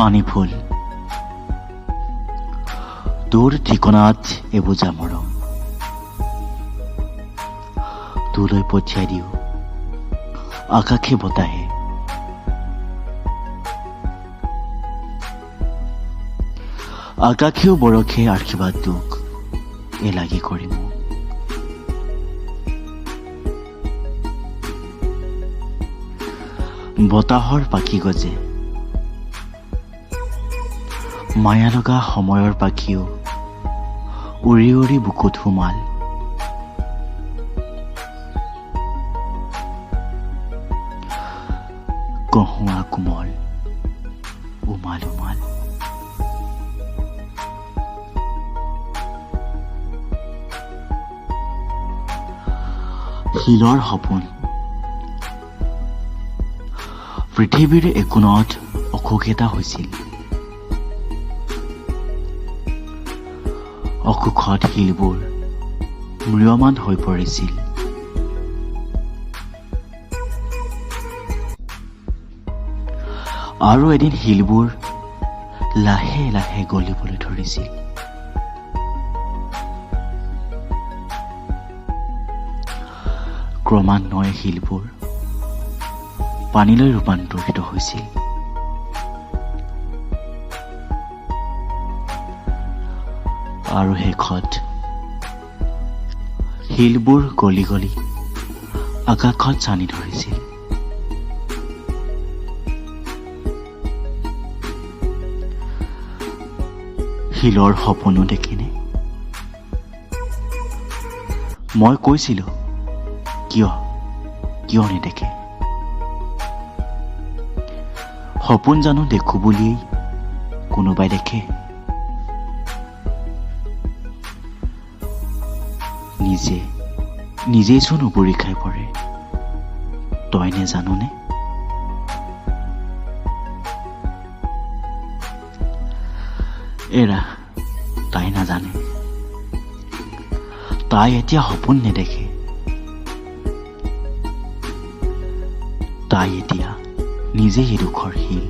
পানী ফুল তোৰ ঠিকনাত এবোজা মৰম তোলৈ পঠিয়াই দিওঁ আকাশে বতাহে আকাশেও বৰষে আশীৰ্বাদ তোক এলাগি কৰি মোক বতাহৰ পাখি গজে মায়া লগা সময়ৰ পাখিও উৰি উৰি বুকুত সোমাল কহুৱা কোমল উমাল উমাল শিলৰ সপোন পৃথিৱীৰ একোণত অসুখ এটা হৈছিল অসুখত শিলবোৰ ম্ৰিয়মান হৈ পৰিছিল আৰু এদিন শিলবোৰ লাহে লাহে গলিবলৈ ধৰিছিল ক্ৰমান্বয়ে শিলবোৰ পানীলৈ ৰূপান্তৰিত হৈছিল আৰু শেষত শিলবোৰ গলি গলি আকাশত চানি ধৰিছিল শিলৰ সপোনো দেখিনে মই কৈছিলো কিয় নেদেখে সপোন জানো দেখো বুলিয়েই কোনোবাই দেখে নিজেই চোন উবৰি খাই পৰে তই নে জাননে এৰা তাই নাজানে তাই এতিয়া সপোন নেদেখে তাই এতিয়া নিজেই এই দুখৰ শিল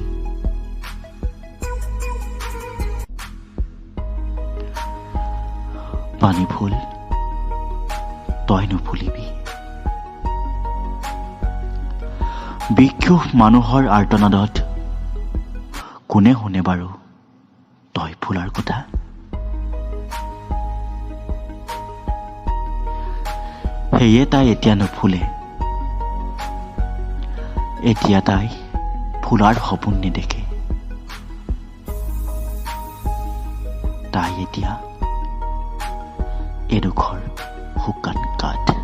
পানী ফুল তই নুফুলিবি বিক্ষোভ মানুহৰ আৰ্তনাদত কোনে শুনে বাৰু তই ফুলাৰ কথা সেয়ে তাই এতিয়া নুফুলে এতিয়া তাই ফুলাৰ সপোন নেদেখে তাই এতিয়া এডোখৰ শুকান কাঠ